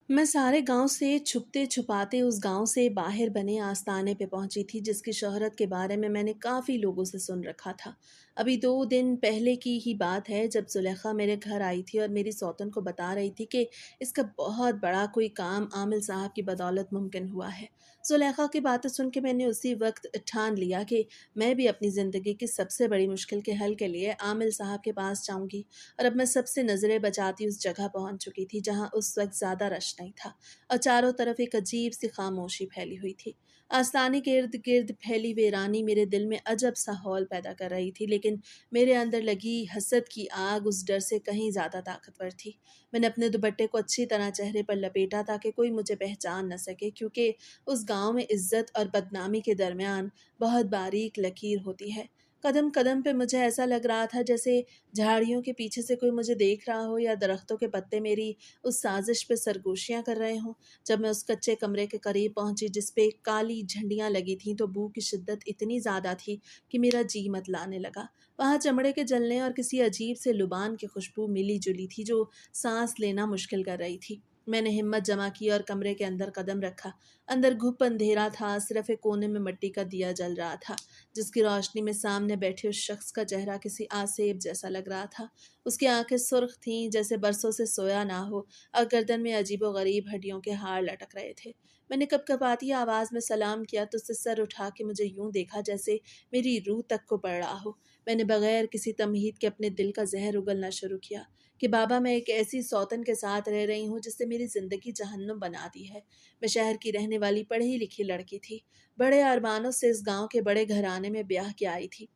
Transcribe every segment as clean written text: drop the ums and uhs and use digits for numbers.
मैं सारे गांव से छुपते छुपाते उस गांव से बाहर बने आस्ताने पे पहुंची थी जिसकी शोहरत के बारे में मैंने काफ़ी लोगों से सुन रखा था। अभी 2 दिन पहले की ही बात है जब जुलेखा मेरे घर आई थी और मेरी सौतन को बता रही थी कि इसका बहुत बड़ा कोई काम आमिल साहब की बदौलत मुमकिन हुआ है। जुलेखा की बातें सुन के मैंने उसी वक्त ठान लिया कि मैं भी अपनी ज़िंदगी की सबसे बड़ी मुश्किल के हल के लिए आमिल साहब के पास जाऊंगी। और अब मैं सबसे नज़रें बचाती उस जगह पहुंच चुकी थी जहां उस वक्त ज़्यादा रश नहीं था और चारों तरफ एक अजीब सी खामोशी फैली हुई थी। आस्थाने के इर्द गिर्द फैली वीरानी मेरे दिल में अजब सा हौल पैदा कर रही थी, लेकिन मेरे अंदर लगी हसद की आग उस डर से कहीं ज़्यादा ताकतवर थी। मैंने अपने दुपट्टे को अच्छी तरह चेहरे पर लपेटा ताकि कोई मुझे पहचान न सके, क्योंकि उस गांव में इज्जत और बदनामी के दरमियान बहुत बारीक लकीर होती है। कदम कदम पे मुझे ऐसा लग रहा था जैसे झाड़ियों के पीछे से कोई मुझे देख रहा हो या दरख्तों के पत्ते मेरी उस साजिश पे सरगोशियां कर रहे हों। जब मैं उस कच्चे कमरे के करीब पहुंची जिस पे काली झंडियां लगी थीं तो बू की शिद्दत इतनी ज़्यादा थी कि मेरा जी मत लाने लगा। वहाँ चमड़े के जलने और किसी अजीब से लुबान की खुशबू मिली जुली थी जो सांस लेना मुश्किल कर रही थी। मैंने हिम्मत जमा की और कमरे के अंदर कदम रखा। अंदर घुप अंधेरा था, सिर्फ एक कोने में मिट्टी का दिया जल रहा था जिसकी रोशनी में सामने बैठे उस शख्स का चेहरा किसी आसेब जैसा लग रहा था। उसकी आंखें सुर्ख थीं जैसे बरसों से सोया ना हो और गर्दन में अजीबोगरीब हड्डियों के हार लटक रहे थे। मैंने कपकपाती आवाज़ में सलाम किया तो उसने सर उठा के मुझे यूं देखा जैसे मेरी रूह तक को पड़ रहा हो। मैंने बगैर किसी तमहीद के अपने दिल का जहर उगलना शुरू किया कि बाबा, मैं एक ऐसी सौतन के साथ रह रही हूँ जिससे मेरी ज़िंदगी जहन्नुम बना दी है। मैं शहर की रहने वाली पढ़ी लिखी लड़की थी, बड़े अरमानों से इस गांव के बड़े घराने में ब्याह के आई थी,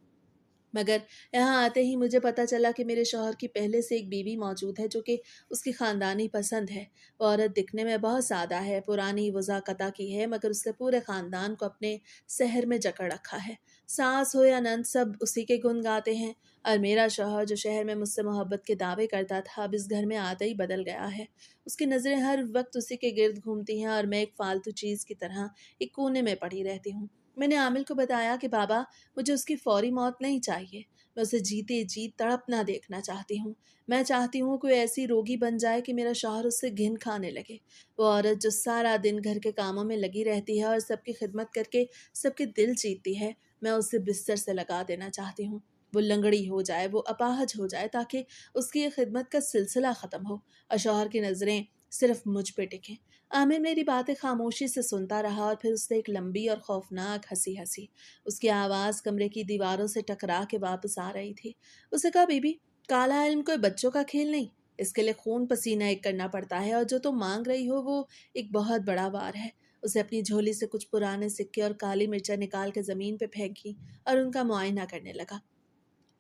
मगर यहाँ आते ही मुझे पता चला कि मेरे शौहर की पहले से एक बीवी मौजूद है जो कि उसकी ख़ानदानी पसंद है। वो औरत दिखने में बहुत सादा है, पुरानी वज़ाक़ता की है, मगर उसने पूरे ख़ानदान को अपने सहर में जकड़ रखा है। सास हो या नंद सब उसी के गुण गाते हैं। और मेरा शौहर जो शहर में मुझसे मोहब्बत के दावे करता था अब इस घर में आते ही बदल गया है। उसकी नज़रें हर वक्त उसी के गिर्द घूमती हैं और मैं एक फ़ालतू चीज़ की तरह एक कोने में पड़ी रहती हूँ। मैंने आमिल को बताया कि बाबा, मुझे उसकी फौरी मौत नहीं चाहिए। मैं उसे जीते जी तड़पना देखना चाहती हूँ। मैं चाहती हूँ कोई ऐसी रोगी बन जाए कि मेरा शौहर उससे घिन खाने लगे। वो औरत जो सारा दिन घर के कामों में लगी रहती है और सबकी खिदमत करके सबके दिल जीतती है, मैं उसे बिस्तर से लगा देना चाहती हूँ। वो लंगड़ी हो जाए, वो अपाहज हो जाए ताकि उसकी ये खिदमत का सिलसिला ख़त्म हो और शौहर की नज़रें सिर्फ मुझ पे टिकें। आमिर मेरी बातें खामोशी से सुनता रहा और फिर उसने एक लंबी और खौफनाक हंसी हंसी। उसकी आवाज़ कमरे की दीवारों से टकरा के वापस आ रही थी। उसने कहा, बीबी, काला इल्म कोई बच्चों का खेल नहीं। इसके लिए खून पसीना एक करना पड़ता है और जो तुम मांग रही हो वो एक बहुत बड़ा वार है। उसे अपनी झोली से कुछ पुराने सिक्के और काली मिर्चा निकाल के ज़मीन पे फेंकी और उनका मुआयना करने लगा।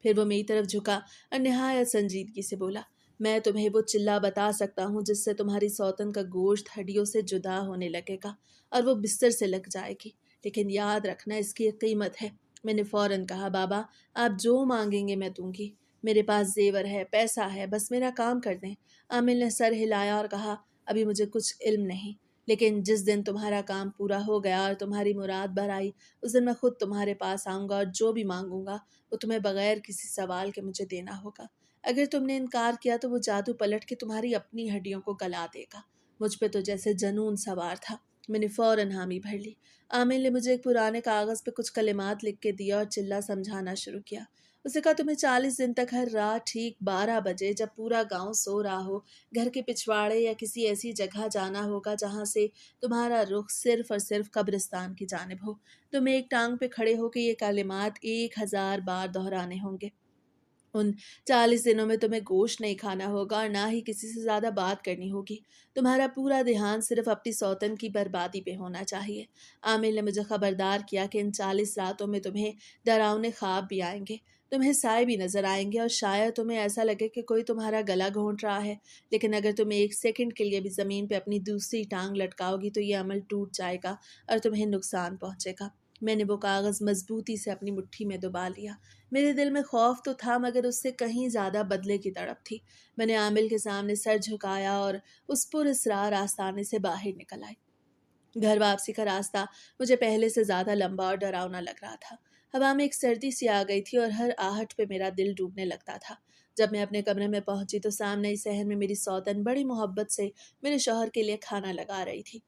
फिर वो मेरी तरफ झुका और निहायत संजीदगी से बोला, मैं तुम्हें वो चिल्ला बता सकता हूँ जिससे तुम्हारी सौतन का गोश्त हड्डियों से जुदा होने लगेगा और वो बिस्तर से लग जाएगी। लेकिन याद रखना, इसकी एक कीमत है। मैंने फौरन कहा, बाबा, आप जो मांगेंगे मैं दूंगी। मेरे पास जेवर है, पैसा है, बस मेरा काम कर दें। आमिल ने सर हिलाया और कहा, अभी मुझे कुछ इल्म नहीं, लेकिन जिस दिन तुम्हारा काम पूरा हो गया और तुम्हारी मुराद भर आई, उस दिन मैं खुद तुम्हारे पास आऊँगा और जो भी मांगूंगा वो तुम्हें बगैर किसी सवाल के मुझे देना होगा। अगर तुमने इनकार किया तो वो जादू पलट के तुम्हारी अपनी हड्डियों को गला देगा। मुझ पे तो जैसे जनून सवार था। मैंने फौरन हामी भर ली। आमिर ने मुझे एक पुराने कागज़ पे कुछ कलिमात लिख के दिया और चिल्ला समझाना शुरू किया। उसे कहा, तुम्हें 40 दिन तक हर रात ठीक 12 बजे, जब पूरा गांव सो रहा हो, घर के पिछवाड़े या किसी ऐसी जगह जाना होगा जहां से तुम्हारा रुख सिर्फ और सिर्फ कब्रिस्तान की जानिब हो। तुम्हें एक टांग पे खड़े होकर ये कलिमात 1000 बार दोहराने होंगे। उन 40 दिनों में तुम्हें गोश्त नहीं खाना होगा और ना ही किसी से ज़्यादा बात करनी होगी। तुम्हारा पूरा ध्यान सिर्फ अपनी सौतन की बर्बादी पे होना चाहिए। आमिर ने मुझे खबरदार किया कि इन 40 रातों में तुम्हें डरावने ख्वाब भी आएंगे, तुम्हें साए भी नजर आएंगे और शायद तुम्हें ऐसा लगे कि कोई तुम्हारा गला घोंट रहा है। लेकिन अगर तुम एक सेकंड के लिए भी ज़मीन पे अपनी दूसरी टांग लटकाओगी तो ये अमल टूट जाएगा और तुम्हें नुकसान पहुंचेगा। मैंने वो कागज़ मजबूती से अपनी मुट्ठी में दबा लिया। मेरे दिल में खौफ तो था, मगर उससे कहीं ज़्यादा बदले की तड़प थी। मैंने आमिल के सामने सर झुकाया और उस पुरअसरार आस्ताने से बाहर निकल आई। घर वापसी का रास्ता मुझे पहले से ज़्यादा लंबा और डरावना लग रहा था। हवा में एक सर्दी सी आ गई थी और हर आहट पे मेरा दिल डूबने लगता था। جب میں اپنے کمرے میں پہنچی تو سامنے ہی صحن میں میری سوتن بڑی محبت سے میرے شوہر کے لیے کھانا لگا رہی تھی۔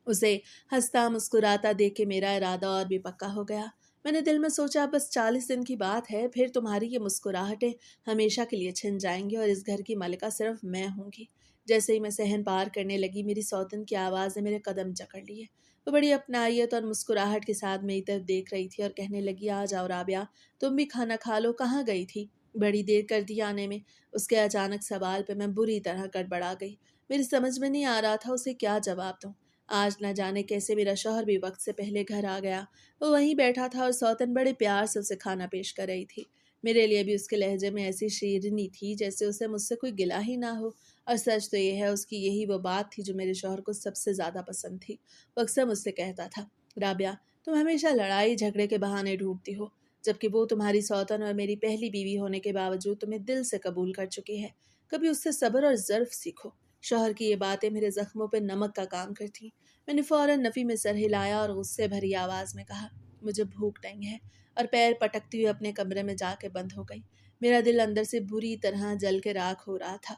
اسے ہنستا مسکراتا دیکھ کے میرا ارادہ اور بھی پکا ہو گیا۔ میں نے دل میں سوچا بس 40 دن کی بات ہے، پھر تمہاری یہ مسکراہٹیں ہمیشہ کے لیے چھن جائیں گی اور اس گھر کی ملکہ صرف میں ہوں گی۔ جیسے ہی میں صحن پار کرنے لگی میری سوتن کی آواز نے میرے قدم جکڑ لیے۔ وہ بڑی اپنائیت اور مسکراہٹ کے ساتھ میری طرف دیکھ رہی تھی اور کہنے لگی آ جاؤ رابعہ، تم بھی کھانا کھا لو، کہاں گئی تھی؟ بڑی دیر کر دی آنے میں۔ اس کے اچانک سوال پہ میں بری طرح گڑبڑا گئی۔ میری سمجھ میں نہیں آ رہا تھا اسے کیا جواب دوں۔ آج نہ جانے کیسے میرا شوہر بھی وقت سے پہلے گھر آ گیا۔ وہ وہیں بیٹھا تھا اور سوتن بڑے پیار سے اسے کھانا پیش کر رہی تھی۔ میرے لیے بھی اس کے لہجے میں ایسی شیرینی تھی جیسے اسے مجھ سے کوئی گلہ ہی نہ ہو، اور سچ تو یہ ہے اس کی یہی وہ بات تھی جو میرے شوہر کو سب سے زیادہ پسند تھی۔ وہ اکثر مجھ سے کہتا تھا، رابعہ تم ہمیشہ لڑائی جھگڑے کے بہانے ڈھونڈتی ہو، جبکہ وہ تمہاری سوتن اور میری پہلی بیوی ہونے کے باوجود تمہیں دل سے قبول کر چکی ہے۔ کبھی اس سے صبر اور ظرف سیکھو۔ شوہر کی یہ باتیں میرے زخموں پہ نمک کا کام کرتی۔ میں نے فوراً نفی میں سر ہلایا اور غصے بھری آواز میں کہا، مجھے بھوک نہیں ہے، اور پیر پٹکتی ہوئے اپنے کمرے میں جا کے بند ہو گئی۔ میرا دل اندر سے بری طرح جل کے راکھ ہو رہا تھا۔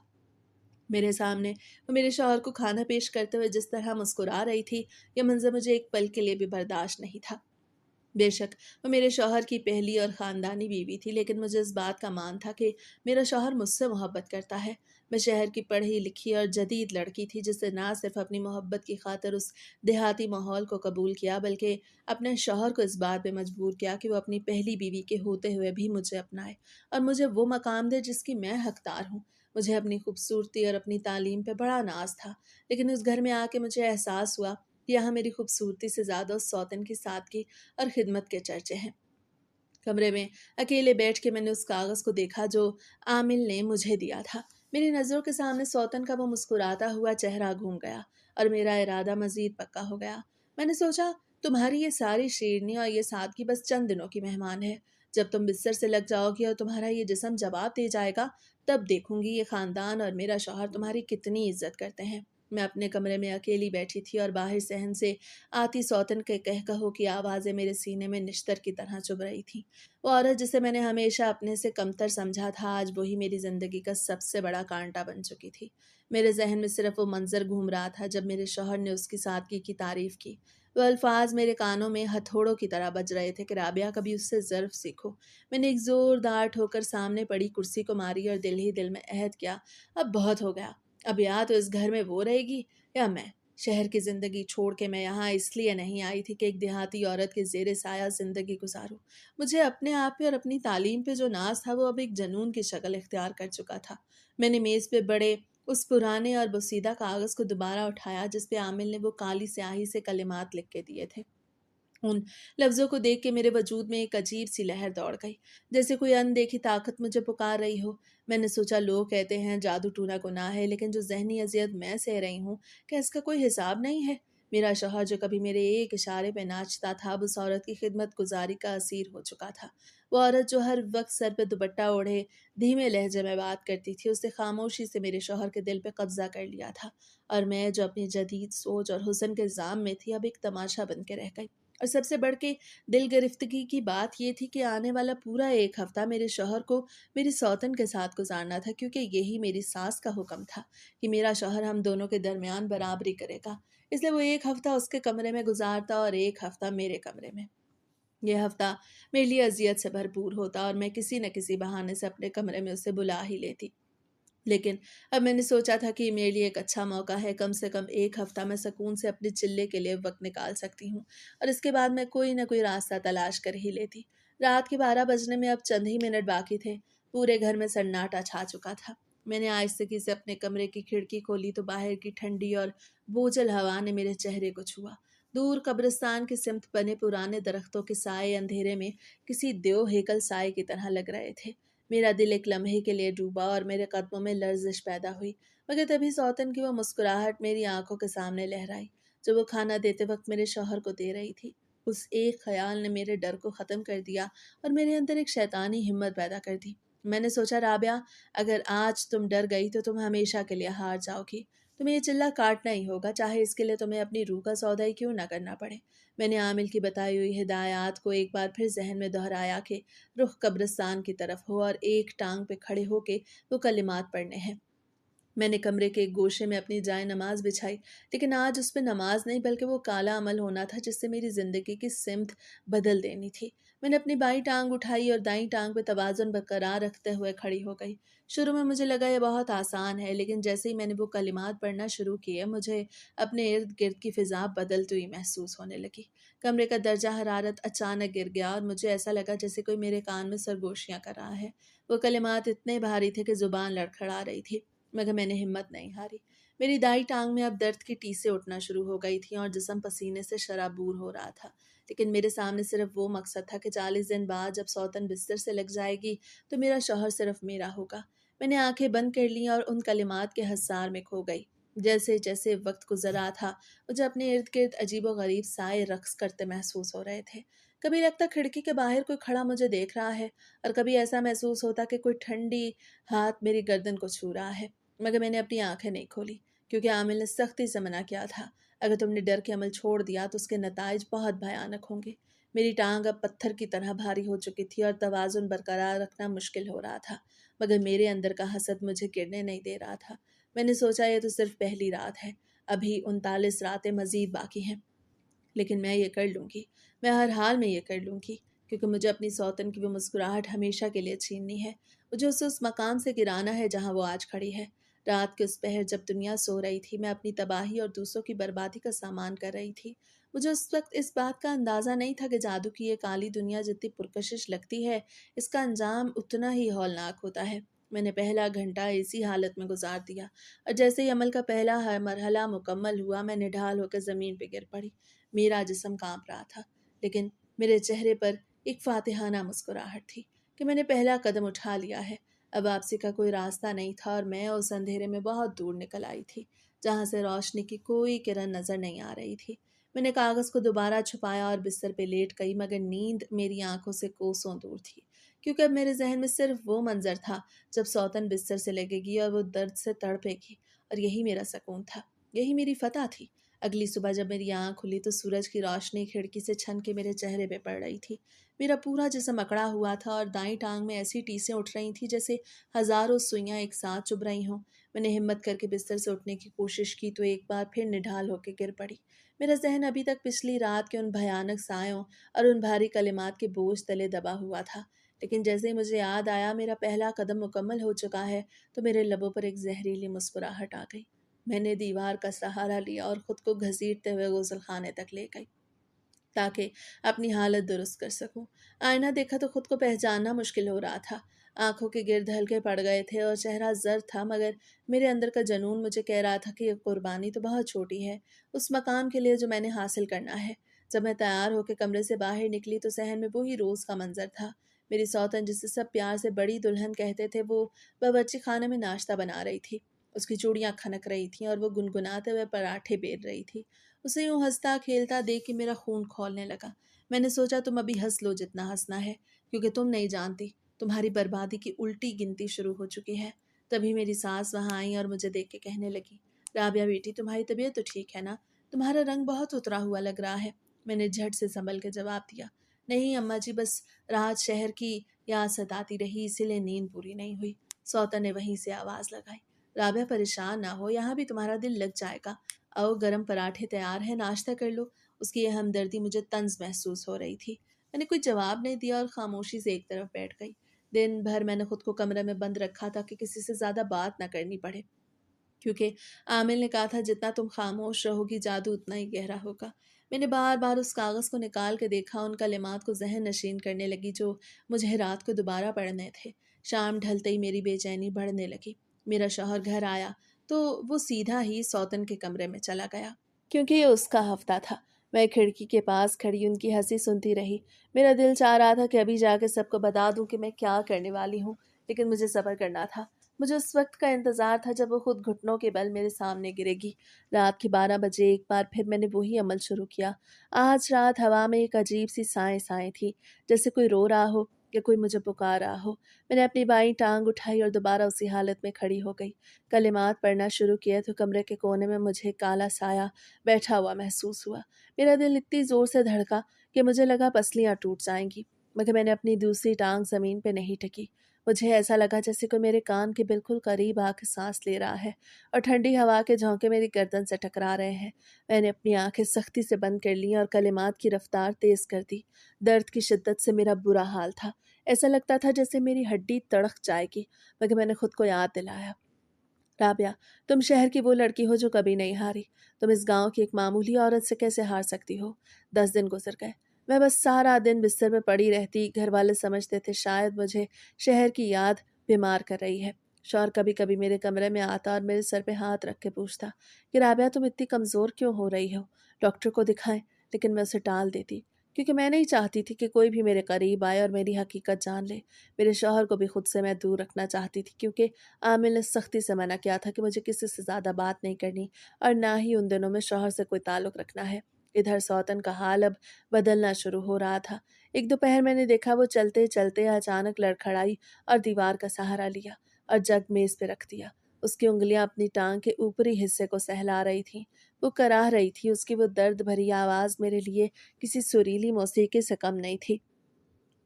میرے سامنے وہ میرے شوہر کو کھانا پیش کرتے ہوئے جس طرح مسکرا رہی تھی، یہ منظر مجھے ایک پل کے لیے بھی برداشت نہیں تھا۔ بے شک وہ میرے شوہر کی پہلی اور خاندانی بیوی تھی، لیکن مجھے اس بات کا مان تھا کہ میرا شوہر مجھ سے محبت کرتا ہے۔ میں شہر کی پڑھی لکھی اور جدید لڑکی تھی جس نے نہ صرف اپنی محبت کی خاطر اس دیہاتی ماحول کو قبول کیا، بلکہ اپنے شوہر کو اس بات پہ مجبور کیا کہ وہ اپنی پہلی بیوی کے ہوتے ہوئے بھی مجھے اپنائے اور مجھے وہ مقام دے جس کی میں حقدار ہوں۔ مجھے اپنی خوبصورتی اور اپنی تعلیم پہ بڑا ناز تھا، لیکن اس گھر میں آ کے مجھے احساس ہوا کہ یہاں میری خوبصورتی سے زیادہ اس سوتن کی سادگی اور خدمت کے چرچے ہیں۔ کمرے میں اکیلے بیٹھ کے میں نے اس کاغذ کو دیکھا جو عامل نے مجھے دیا تھا۔ میری نظروں کے سامنے سوتن کا وہ مسکراتا ہوا چہرہ گھوم گیا اور میرا ارادہ مزید پکا ہو گیا۔ میں نے سوچا تمہاری یہ ساری شیرینی اور یہ سادگی بس چند دنوں کی مہمان ہے۔ جب تم بستر سے لگ جاؤ گی اور تمہارا یہ جسم جواب دے جائے گا، تب دیکھوں گی یہ خاندان اور میرا شوہر تمہاری کتنی عزت کرتے ہیں۔ میں اپنے کمرے میں اکیلی بیٹھی تھی اور باہر صحن سے آتی سوتن کے کہکہوں کی آوازیں میرے سینے میں نشتر کی طرح چبھ رہی تھیں۔ وہ عورت جسے میں نے ہمیشہ اپنے سے کمتر سمجھا تھا، آج وہی میری زندگی کا سب سے بڑا کانٹا بن چکی تھی۔ میرے ذہن میں صرف وہ منظر گھوم رہا تھا جب میرے شوہر نے اس کی سادگی کی تعریف کی۔ وہ الفاظ میرے کانوں میں ہتھوڑوں کی طرح بج رہے تھے کہ رابعہ کبھی اس سے ظرف سیکھو۔ میں نے ایک زوردار ٹھوکر سامنے پڑی کرسی کو ماری اور دل ہی دل میں عہد کیا، اب بہت ہو گیا۔ اب یا تو اس گھر میں وہ رہے گی یا میں۔ شہر کی زندگی چھوڑ کے میں یہاں اس لیے نہیں آئی تھی کہ ایک دیہاتی عورت کے زیر سایہ زندگی گزاروں۔ مجھے اپنے آپ پہ اور اپنی تعلیم پہ جو ناز تھا وہ اب ایک جنون کی شکل اختیار کر چکا تھا۔ میں نے میز پہ بڑے اس پرانے اور بوسیدہ کاغذ کو دوبارہ اٹھایا جس پہ عامل نے وہ کالی سیاہی سے کلمات لکھ کے دیے تھے۔ ان لفظوں کو دیکھ کے میرے وجود میں ایک عجیب سی لہر دوڑ گئی، جیسے کوئی اندیکھی طاقت مجھے پکار رہی ہو۔ میں نے سوچا لوگ کہتے ہیں جادو ٹونا گناہ ہے، لیکن جو ذہنی اذیت میں سہ رہی ہوں کیا اس کا کوئی حساب نہیں ہے؟ میرا شوہر جو کبھی میرے ایک اشارے پہ ناچتا تھا اب اس عورت کی خدمت گزاری کا اسیر ہو چکا تھا۔ وہ عورت جو ہر وقت سر پہ دوپٹہ اوڑھے دھیمے لہجے میں بات کرتی تھی، اس نے خاموشی سے میرے شوہر کے دل پہ قبضہ کر لیا تھا، اور میں جو اپنی جدید سوچ اور حسن کے ضام میں تھی اب ایک تماشا بن کے رہ گئی۔ اور سب سے بڑھ کے دل گرفتگی کی بات یہ تھی کہ آنے والا پورا ایک ہفتہ میرے شوہر کو میری سوتن کے ساتھ گزارنا تھا، کیونکہ یہی میری ساس کا حکم تھا کہ میرا شوہر ہم دونوں کے درمیان برابری کرے گا۔ اس لیے وہ ایک ہفتہ اس کے کمرے میں گزارتا اور ایک ہفتہ میرے کمرے میں۔ یہ ہفتہ میرے لیے اذیت سے بھرپور ہوتا اور میں کسی نہ کسی بہانے سے اپنے کمرے میں اسے بلا ہی لیتی، لیکن اب میں نے سوچا تھا کہ یہ میرے لیے ایک اچھا موقع ہے، کم سے کم ایک ہفتہ میں سکون سے اپنے چلے کے لیے وقت نکال سکتی ہوں، اور اس کے بعد میں کوئی نہ کوئی راستہ تلاش کر ہی لیتی۔ رات کے 12 بجنے میں اب چند ہی منٹ باقی تھے۔ پورے گھر میں سناٹا چھا چکا تھا۔ میں نے آہستگی سے اپنے کمرے کی کھڑکی کھولی تو باہر کی ٹھنڈی اور بوجھل ہوا نے میرے چہرے کو چھوا۔ دور قبرستان کی سمت بنے پرانے درختوں کے سائے اندھیرے میں کسی دیو ہیکل سائے کی طرح لگ رہے تھے۔ میرا دل ایک لمحے کے لیے ڈوبا اور میرے قدموں میں لرزش پیدا ہوئی، مگر تبھی سوتن کی وہ مسکراہٹ میری آنکھوں کے سامنے لہرائی جو وہ کھانا دیتے وقت میرے شوہر کو دے رہی تھی۔ اس ایک خیال نے میرے ڈر کو ختم کر دیا اور میرے اندر ایک شیطانی ہمت پیدا کر دی۔ میں نے سوچا رابعہ، اگر آج تم ڈر گئی تو تم ہمیشہ کے لیے ہار جاؤ گی۔ तुम्हें ये चिल्ला काटना ही होगा, चाहे इसके लिए तुम्हें अपनी रूह का सौदा ही क्यों ना करना पड़े। मैंने आमिल की बताई हुई हिदायत को एक बार फिर जहन में दोहराया कि रुख कब्रिस्तान की तरफ हो और एक टांग पे खड़े होके वो कलिमात पढ़ने हैं। मैंने कमरे के एक गोशे में अपनी जाए नमाज बिछाई, लेकिन आज उस पे नमाज नहीं बल्कि वो काला अमल होना था जिससे मेरी ज़िंदगी की सिमत बदल देनी थी। मैंने अपनी बाईं टांग उठाई और दाईं टांग पे तवाज़ुन बरकरार रखते हुए खड़ी हो गई। शुरू में मुझे लगा ये बहुत आसान है, लेकिन जैसे ही मैंने वो कलिमात पढ़ना शुरू किए, मुझे अपने इर्द गिर्द की फ़िज़ा बदलती हुई महसूस होने लगी। कमरे का दर्जा हरारत अचानक गिर गया और मुझे ऐसा लगा जैसे कोई मेरे कान में सरगोशियाँ कर रहा है। वो कलिमात इतने भारी थे कि ज़ुबान लड़खड़ा रही थी, मगर मैंने हिम्मत नहीं हारी। मेरी दाईं टांग में अब दर्द की टीसें उठना शुरू हो गई थीं और जिस्म पसीने से शराबूर हो रहा था। लेकिन मेरे सामने सिर्फ वो मकसद था कि 40 दिन बाद जब सौतन बिस्तर से लग जाएगी तो मेरा शौहर सिर्फ मेरा होगा। मैंने आंखें बंद कर लीं और उन कलिमात के हसार में खो गई। जैसे जैसे वक्त गुजर रहा था, मुझे अपने इर्द गिर्द अजीब व गरीब साए रक्स करते महसूस हो रहे थे। कभी लगता खिड़की के बाहर कोई खड़ा मुझे देख रहा है, और कभी ऐसा महसूस होता कि कोई ठंडी हाथ मेरी गर्दन को छू रहा है। मगर मैंने अपनी आंखें नहीं खोली, क्योंकि आमिल ने सख्ती से मना किया था, अगर तुमने डर के अमल छोड़ दिया तो उसके नताइज बहुत भयानक होंगे। मेरी टांग अब पत्थर की तरह भारी हो चुकी थी और तवाज़ुन बरकरार रखना मुश्किल हो रहा था, मगर मेरे अंदर का हसद मुझे गिरने नहीं दे रहा था। मैंने सोचा ये तो सिर्फ पहली रात है, अभी 39 रातें मज़ीद बाकी हैं। लेकिन मैं ये कर लूँगी, मैं हर हाल में ये कर लूँगी, क्योंकि मुझे अपनी सौतन की वो मुस्कुराहट हमेशा के लिए छीननी है। मुझे उसे उस मकाम से गिराना है जहाँ वो आज खड़ी है। रात के उस पहर जब दुनिया सो रही थी, मैं अपनी तबाही और दूसरों की बर्बादी का सामान कर रही थी। मुझे उस वक्त इस बात का अंदाज़ा नहीं था कि जादू की ये काली दुनिया जितनी पुरकशिश लगती है, इसका अंजाम उतना ही हौलनाक होता है। मैंने पहला घंटा इसी हालत में गुजार दिया, और जैसे ही अमल का पहला हर मरहला मुकम्मल हुआ, मैं निढाल होकर ज़मीन पर गिर पड़ी। मेरा जिस्म कांप रहा था, लेकिन मेरे चेहरे पर एक फातिहाना मुस्कुराहट थी कि मैंने पहला कदम उठा लिया है। अब वापसी का कोई रास्ता नहीं था और मैं उस अंधेरे में बहुत दूर निकल आई थी, जहाँ से रोशनी की कोई किरण नजर नहीं आ रही थी। मैंने कागज़ को दोबारा छुपाया और बिस्तर पे लेट गई, मगर नींद मेरी आंखों से कोसों दूर थी, क्योंकि अब मेरे जहन में सिर्फ वो मंजर था जब सौतन बिस्तर से लगेगी और वो दर्द से तड़पेगी, और यही मेरा सुकून था, यही मेरी फतह थी। अगली सुबह जब मेरी आँख खुली तो सूरज की रोशनी खिड़की से छन के मेरे चेहरे पे पड़ रही थी। मेरा पूरा जिस्म अकड़ा हुआ था और दाईं टांग में ऐसी टीसें उठ रही थीं जैसे हज़ारों सुइयां एक साथ चुभ रही हों। मैंने हिम्मत करके बिस्तर से उठने की कोशिश की तो एक बार फिर निढाल होकर गिर पड़ी। मेरा जहन अभी तक पिछली रात के उन भयानक सायों और उन भारी कलिमात के बोझ तले दबा हुआ था। लेकिन जैसे ही मुझे याद आया मेरा पहला कदम मुकम्मल हो चुका है, तो मेरे लबों पर एक जहरीली मुस्कुराहट आ गई। मैंने दीवार का सहारा लिया और खुद को घसीटते हुए गुसल खाने तक ले गई, ताकि अपनी हालत दुरुस्त कर सकूं। आईना देखा तो खुद को पहचानना मुश्किल हो रहा था। आंखों के गिर्द हल्के पड़ गए थे और चेहरा जर्द था, मगर मेरे अंदर का जनून मुझे कह रहा था कि ये कुर्बानी तो बहुत छोटी है उस मकाम के लिए जो मैंने हासिल करना है। जब मैं तैयार होकर कमरे से बाहर निकली तो सहन में वही रोज़ का मंजर था। मेरी सौतन, जिसे सब प्यार से बड़ी दुल्हन कहते थे, वो बावर्ची खाने में नाश्ता बना रही थी। उसकी चूड़ियाँ खनक रही थीं और वो गुनगुनाते हुए पराठे बेल रही थी। उसे यूं हंसता खेलता देख के मेरा खून खौलने लगा। मैंने सोचा तुम अभी हंस लो जितना हंसना है, क्योंकि तुम नहीं जानती तुम्हारी बर्बादी की उल्टी गिनती शुरू हो चुकी है। तभी मेरी सास वहां आई और मुझे देख के कहने लगी, राबिया बेटी, तुम्हारी तबीयत तो ठीक है ना? तुम्हारा रंग बहुत उतरा हुआ लग रहा है। मैंने झट से संभल के जवाब दिया, नहीं अम्मा जी, बस रात शहर की याद सताती रही, इसीलिए नींद पूरी नहीं हुई। सौता ने वहीं से आवाज लगाई, राबिया परेशान ना हो, यहाँ भी तुम्हारा दिल लग जाएगा। आओ, गरम पराठे तैयार है, नाश्ता कर लो। उसकी यह हमदर्दी मुझे तंज महसूस हो रही थी। मैंने कोई जवाब नहीं दिया और खामोशी से एक तरफ बैठ गई। दिन भर मैंने खुद को कमरे में बंद रखा था कि किसी से ज़्यादा बात ना करनी पड़े, क्योंकि आमिल ने कहा था जितना तुम खामोश रहोगी जादू उतना ही गहरा होगा। मैंने बार बार उस कागज़ को निकाल के देखा, उन कलिमात को जहन नशीन करने लगी जो मुझे रात को दोबारा पढ़ने थे। शाम ढलते ही मेरी बेचैनी बढ़ने लगी। मेरा शौहर घर आया तो वो सीधा ही सौतन के कमरे में चला गया, क्योंकि ये उसका हफ्ता था। मैं खिड़की के पास खड़ी उनकी हंसी सुनती रही। मेरा दिल चाह रहा था कि अभी जाके सबको बता दूं कि मैं क्या करने वाली हूँ, लेकिन मुझे सब्र करना था। मुझे उस वक्त का इंतज़ार था जब वो खुद घुटनों के बल मेरे सामने गिरेगी। रात के 12 बजे एक बार फिर मैंने वही अमल शुरू किया। आज रात हवा में एक अजीब सी साएं साएं थी, जैसे कोई रो रहा हो, कि कोई मुझे पुकार रहा हो। मैंने अपनी बाईं टाँग उठाई और दोबारा उसी हालत में खड़ी हो गई। कलिमात पढ़ना शुरू किए तो कमरे के कोने में मुझे काला साया बैठा हुआ महसूस हुआ। मेरा दिल इतनी ज़ोर से धड़का कि मुझे लगा पसलियाँ टूट जाएँगी, मगर मैंने अपनी दूसरी टाँग ज़मीन पे नहीं टिकी। मुझे ऐसा लगा जैसे कोई मेरे कान के बिल्कुल करीब आके सांस ले रहा है और ठंडी हवा के झोंके मेरी गर्दन से टकरा रहे हैं। मैंने अपनी आंखें सख्ती से बंद कर लीं और कलिमात की रफ्तार तेज कर दी। दर्द की शिद्दत से मेरा बुरा हाल था। ऐसा लगता था जैसे मेरी हड्डी तड़क जाएगी, मगर मैंने खुद को याद दिलाया, राबिया, तुम शहर की वो लड़की हो जो कभी नहीं हारी। तुम इस गांव की एक मामूली औरत से कैसे हार सकती हो? 10 दिन गुजर गए। मैं बस सारा दिन बिस्तर पे पड़ी रहती। घर वाले समझते थे शायद मुझे शहर की याद बीमार कर रही है। शौहर कभी कभी मेरे कमरे में आता और मेरे सर पे हाथ रख के पूछता कि राबिया, तुम इतनी कमज़ोर क्यों हो रही हो? डॉक्टर को दिखाएं। लेकिन मैं उसे टाल देती, क्योंकि मैं नहीं चाहती थी कि कोई भी मेरे करीब आए और मेरी हकीकत जान ले। मेरे शौहर को भी खुद से मैं दूर रखना चाहती थी, क्योंकि आमिर ने सख्ती से मना किया था कि मुझे किसी से ज़्यादा बात नहीं करनी और ना ही उन दिनों में शौहर से कोई ताल्लुक़ रखना है। इधर सौतन का हाल अब बदलना शुरू हो रहा था। एक दोपहर मैंने देखा वो चलते चलते अचानक लड़खड़ाई और दीवार का सहारा लिया और जग मेज़ पे रख दिया। उसकी उंगलियां अपनी टांग के ऊपरी हिस्से को सहला रही थीं। वो कराह रही थी। उसकी वो दर्द भरी आवाज़ मेरे लिए किसी सुरीली मौसीकी से कम नहीं थी।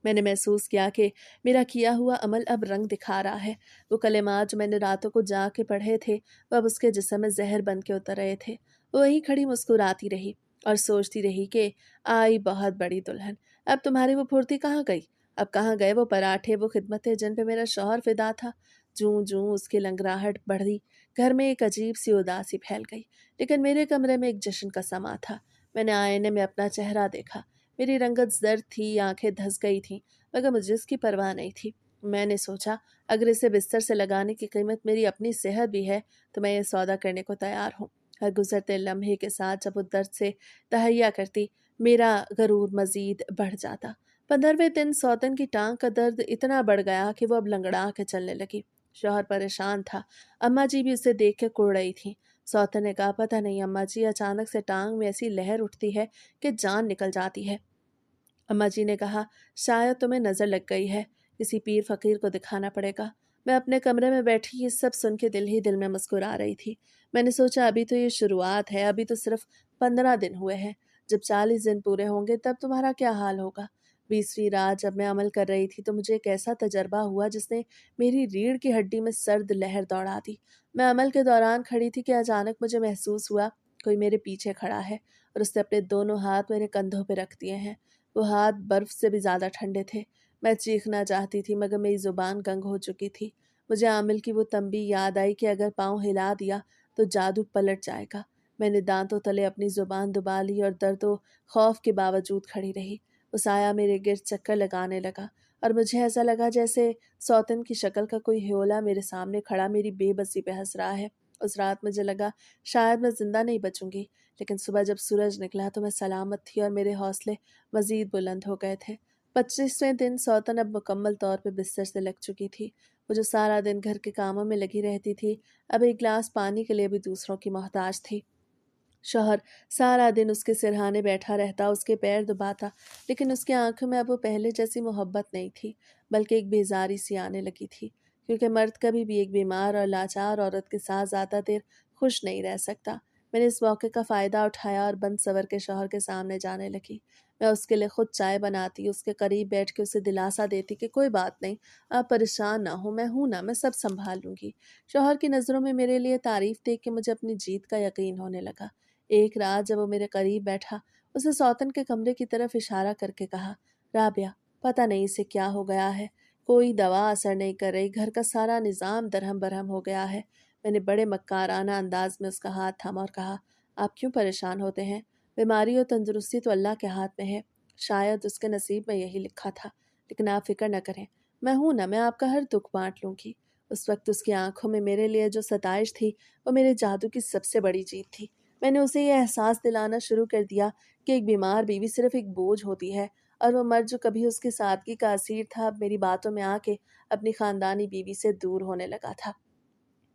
मैंने महसूस किया कि मेरा किया हुआ अमल अब रंग दिखा रहा है। वो कलिमात जो मैंने रातों को जा के पढ़े थे, वो अब उसके जिस्म में जहर बन के उतर रहे थे। वो वहीं खड़ी मुस्कुराती रही और सोचती रही कि आई बहुत बड़ी दुल्हन, अब तुम्हारी वो फुर्ती कहाँ गई? अब कहाँ गए वो पराठे, वो खिदमतें जिन पे मेरा शौहर फिदा था? जूं जूं उसकी लंगराहट बढ़ी, घर में एक अजीब सी उदासी फैल गई। लेकिन मेरे कमरे में एक जश्न का समा था। मैंने आईने में अपना चेहरा देखा। मेरी रंगत जर्द थी, आंखें धंस गई थीं, मगर मुझे इसकी परवाह नहीं थी। मैंने सोचा, अगर इसे बिस्तर से लगाने की कीमत मेरी अपनी सेहत भी है, तो मैं ये सौदा करने को तैयार हूँ। हर गुजरते लम्हे के साथ जब वो दर्द से तहैया करती, मेरा गरूर मजीद बढ़ जाता। 15वें दिन सौतन की टांग का दर्द इतना बढ़ गया कि वो अब लंगड़ा के चलने लगी। शौहर परेशान था। अम्मा जी भी उसे देख के कुड़ रही थी। सौतन ने कहा, पता नहीं अम्मा जी, अचानक से टांग में ऐसी लहर उठती है कि जान निकल जाती है। अम्मा जी ने कहा, शायद तुम्हें नज़र लग गई है, किसी पीर फकीर को दिखाना पड़ेगा। मैं अपने कमरे में बैठी ये सब सुन के दिल ही दिल में मुस्कुरा रही थी। मैंने सोचा, अभी तो ये शुरुआत है, अभी तो सिर्फ 15 दिन हुए हैं। जब 40 दिन पूरे होंगे तब तुम्हारा क्या हाल होगा? 20वीं रात जब मैं अमल कर रही थी तो मुझे एक ऐसा तजर्बा हुआ जिसने मेरी रीढ़ की हड्डी में सर्द लहर दौड़ा दी। मैं अमल के दौरान खड़ी थी कि अचानक मुझे महसूस हुआ कोई मेरे पीछे खड़ा है और उसने अपने दोनों हाथ मेरे कंधों पर रख दिए हैं। वो हाथ बर्फ से भी ज़्यादा ठंडे थे। मैं चीखना चाहती थी, मगर मेरी ज़ुबान गंग हो चुकी थी। मुझे आमिल की वो तंबी याद आई कि अगर पाँव हिला दिया तो जादू पलट जाएगा। मैंने दांतों तले अपनी ज़ुबान दबा ली और दर्द व खौफ के बावजूद खड़ी रही। वो साया मेरे गिर्द चक्कर लगाने लगा और मुझे ऐसा लगा जैसे सौतन की शक्ल का कोई ह्योला मेरे सामने खड़ा मेरी बेबसी पे हंस रहा है। उस रात मुझे लगा शायद मैं जिंदा नहीं बचूंगी, लेकिन सुबह जब सूरज निकला तो मैं सलामत थी और मेरे हौसले मजीद बुलंद हो गए थे। 25वें दिन सौतन अब मुकम्मल तौर पे बिस्तर से लग चुकी थी। वो जो सारा दिन घर के कामों में लगी रहती थी, अब एक गिलास पानी के लिए भी दूसरों की मोहताज थी। शौहर सारा दिन उसके सिरहाने बैठा रहता, उसके पैर दबाता, लेकिन उसकी आंखों में अब वो पहले जैसी मोहब्बत नहीं थी, बल्कि एक बेजारी सी आने लगी थी, क्योंकि मर्द कभी भी एक बीमार और लाचार औरत के साथ ज़्यादा देर खुश नहीं रह सकता। मैंने इस मौके का फ़ायदा उठाया और बंद सवर के शौहर के सामने जाने लगी। मैं उसके लिए खुद चाय बनाती, उसके करीब बैठ के उसे दिलासा देती कि कोई बात नहीं, आप परेशान ना हो, मैं हूं ना, मैं सब संभाल लूंगी। शौहर की नज़रों में मेरे लिए तारीफ देख के मुझे अपनी जीत का यकीन होने लगा। एक रात जब वो मेरे करीब बैठा, उसने सौतन के कमरे की तरफ इशारा करके कहा, राबिया, पता नहीं इसे क्या हो गया है, कोई दवा असर नहीं कर रही, घर का सारा निज़ाम दरहम बरहम हो गया है। मैंने बड़े मक्काराना अंदाज में उसका हाथ थामा और कहा, आप क्यों परेशान होते हैं? बीमारी और तंदुरुस्ती तो अल्लाह के हाथ में है, शायद उसके नसीब में यही लिखा था। लेकिन आप फिक्र न करें, मैं हूं ना, मैं आपका हर दुख बांट लूंगी। उस वक्त उसकी आंखों में मेरे लिए जो सताइश थी, वो मेरे जादू की सबसे बड़ी जीत थी। मैंने उसे यह एहसास दिलाना शुरू कर दिया कि एक बीमार बीवी सिर्फ एक बोझ होती है, और वो मर्द जो कभी उसकी सादगी का असीर था, अब मेरी बातों में आके अपनी खानदानी बीवी से दूर होने लगा था।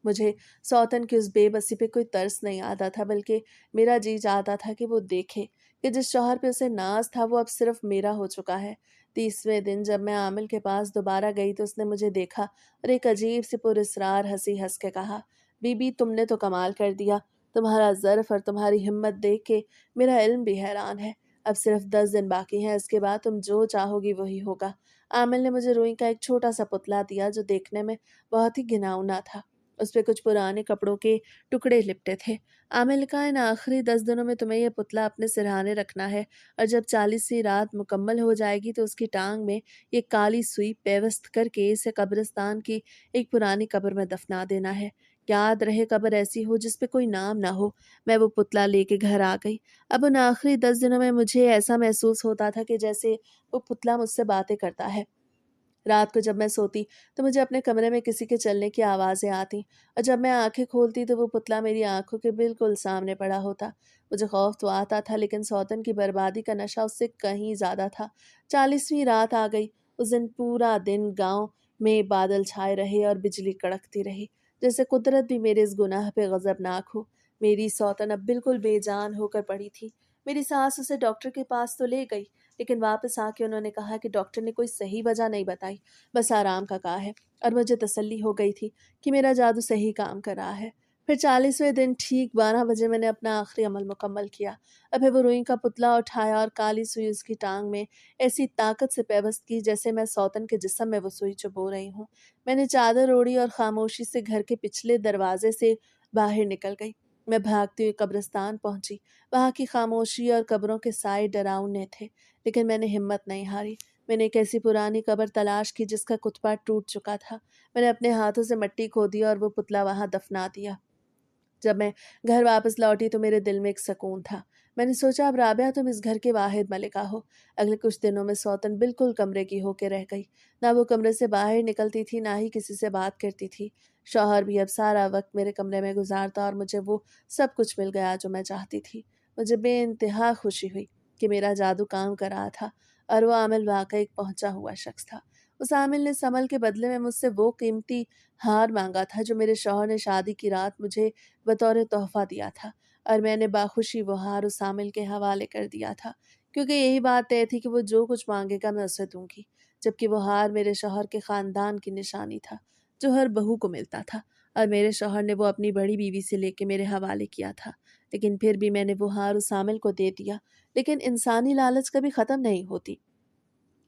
मुझे सौतन की उस बेबसी पे कोई तरस नहीं आता था, बल्कि मेरा जी चाहता था कि वो देखे कि जिस शौहर पे उसे नाज था वो अब सिर्फ मेरा हो चुका है। 30वें दिन जब मैं आमिल के पास दोबारा गई तो उसने मुझे देखा और एक अजीब सी पुरस्रार हंसी हंस के कहा, बीबी तुमने तो कमाल कर दिया। तुम्हारा ज़र्फ और तुम्हारी हिम्मत देख के मेरा इल्म भी हैरान है। अब सिर्फ 10 दिन बाकी हैं, इसके बाद तुम जो चाहोगी वही होगा। आमिल ने मुझे रुई का एक छोटा सा पुतला दिया जो देखने में बहुत ही घिनौना था। उस पे कुछ पुराने कपड़ों के टुकड़े लिपटे थे। आमिर ने कहा, इन आखिरी 10 दिनों में तुम्हें यह पुतला अपने सिरहाने रखना है, और जब 40वीं रात मुकम्मल हो जाएगी तो उसकी टांग में ये काली सुई पेवस्त करके इसे कब्रिस्तान की एक पुरानी कब्र में दफना देना है। याद रहे, कब्र ऐसी हो जिस पे कोई नाम ना हो। मैं वो पुतला लेके घर आ गई। अब उन आखिरी 10 दिनों में मुझे ऐसा महसूस होता था कि जैसे वो पुतला मुझसे बातें करता है। रात को जब मैं सोती तो मुझे अपने कमरे में किसी के चलने की आवाज़ें आती, और जब मैं आंखें खोलती तो वो पुतला मेरी आंखों के बिल्कुल सामने पड़ा होता। मुझे खौफ तो आता था, लेकिन सौतन की बर्बादी का नशा उससे कहीं ज़्यादा था। 40वीं रात आ गई। उस दिन पूरा दिन गांव में बादल छाए रहे और बिजली कड़कती रही, जैसे कुदरत भी मेरे इस गुनाह पे गज़बनाक हो। मेरी सौतन अब बिल्कुल बेजान होकर पड़ी थी। मेरी सास उसे डॉक्टर के पास तो ले गई, लेकिन वापस आके उन्होंने कहा कि डॉक्टर ने कोई सही वजह नहीं बताई, बस आराम का कहा है। और मुझे तसल्ली हो गई थी कि मेरा जादू सही काम कर रहा है। फिर 40वें दिन ठीक 12 बजे मैंने अपना आखिरी अमल मुकम्मल किया। अब फिर वो रुई का पुतला उठाया और काली सुई उसकी टांग में ऐसी ताकत से पेवस्त की जैसे मैं सौतन के जिस्म में वो सुई चुबो रही हूँ। मैंने चादर ओढ़ी और खामोशी से घर के पिछले दरवाजे से बाहर निकल गई। मैं भागती हुई कब्रिस्तान पहुंची। वहां की खामोशी और कब्रों के साए डरावने थे, लेकिन मैंने हिम्मत नहीं हारी। मैंने एक ऐसी पुरानी कब्र तलाश की जिसका कुतबा टूट चुका था। मैंने अपने हाथों से मिट्टी खोदी और वो पुतला वहां दफना दिया। जब मैं घर वापस लौटी तो मेरे दिल में एक सुकून था। मैंने सोचा, अब राबिया तुम इस घर की वाहिद मलिका हो। अगले कुछ दिनों में सौतन बिल्कुल कमरे की होके रह गई। ना वो कमरे से बाहर निकलती थी, ना ही किसी से बात करती थी। शौहर भी अब सारा वक्त मेरे कमरे में गुजारता और मुझे वो सब कुछ मिल गया जो मैं चाहती थी। मुझे बेइंतहा खुशी हुई कि मेरा जादू काम कर रहा था, और वो आमिल वाकई एक पहुंचा हुआ शख्स था। उस आमिल ने समल के बदले में मुझसे वो कीमती हार मांगा था जो मेरे शौहर ने शादी की रात मुझे बतौर तोहफा दिया था, और मैंने बाखुशी वो हार उस आमिल के हवाले कर दिया था, क्योंकि यही बात तय थी कि वो जो कुछ मांगेगा मैं उसे दूंगी। जबकि वो हार मेरे शौहर के खानदान की निशानी था, जो हर बहू को मिलता था, और मेरे शौहर ने वो अपनी बड़ी बीवी से लेके मेरे हवाले किया था। लेकिन फिर भी मैंने वो हार उस आमिल को दे दिया। लेकिन इंसानी लालच कभी ख़त्म नहीं होती।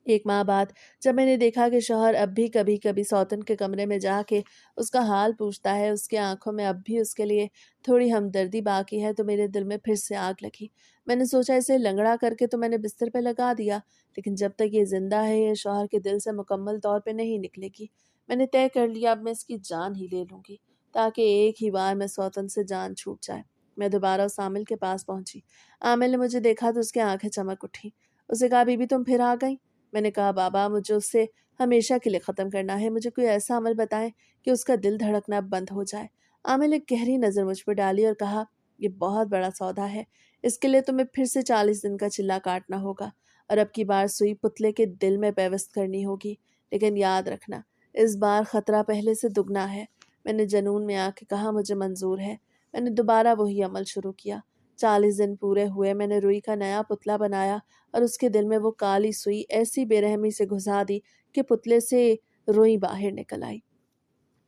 एक माह बाद जब मैंने देखा कि शौहर अब भी कभी कभी सौतन के कमरे में जाके उसका हाल पूछता है, उसकी आंखों में अब भी उसके लिए थोड़ी हमदर्दी बाकी है, तो मेरे दिल में फिर से आग लगी। मैंने सोचा, इसे लंगड़ा करके तो मैंने बिस्तर पे लगा दिया, लेकिन जब तक ये जिंदा है ये शौहर के दिल से मुकम्मल तौर पे नहीं निकलेगी। मैंने तय कर लिया, अब मैं इसकी जान ही ले लूंगी, ताकि एक ही बार में सौतन से जान छूट जाए। मैं दोबारा उस आमिल के पास पहुंची। आमिल ने मुझे देखा तो उसकी आंखें चमक उठी। उसे कहा, बीबी तुम फिर आ गई। मैंने कहा, बाबा मुझे उससे हमेशा के लिए ख़त्म करना है। मुझे कोई ऐसा अमल बताएं कि उसका दिल धड़कना बंद हो जाए। आमिर ने गहरी नज़र मुझ पर डाली और कहा, ये बहुत बड़ा सौदा है। इसके लिए तुम्हें फिर से 40 दिन का चिल्ला काटना होगा, और अब की बार सुई पुतले के दिल में पेवस्त करनी होगी। लेकिन याद रखना, इस बार ख़तरा पहले से दुगना है। मैंने जनून में आके कहा, मुझे मंजूर है। मैंने दोबारा वही अमल शुरू किया। 40 दिन पूरे हुए। मैंने रुई का नया पुतला बनाया, और उसके दिल में वो काली सुई ऐसी बेरहमी से घुसा दी कि पुतले से रुई बाहर निकल आई।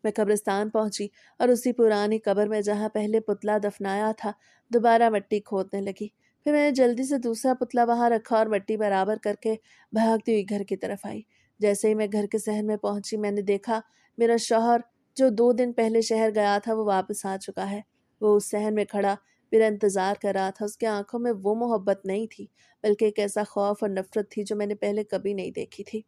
मैं कब्रिस्तान पहुंची और उसी पुरानी कब्र में जहां पहले पुतला दफनाया था दोबारा मिट्टी खोदने लगी। फिर मैंने जल्दी से दूसरा पुतला वहां रखा और मिट्टी बराबर करके भागती हुई घर की तरफ आई। जैसे ही मैं घर के सहन में पहुंची मैंने देखा, मेरा शौहर जो 2 दिन पहले शहर गया था वो वापस आ चुका है। वो उस सहन में खड़ा मेरा इंतजार कर रहा था। उसकी आंखों में वो मोहब्बत नहीं थी, बल्कि एक ऐसा खौफ और नफरत थी जो मैंने पहले कभी नहीं देखी थी।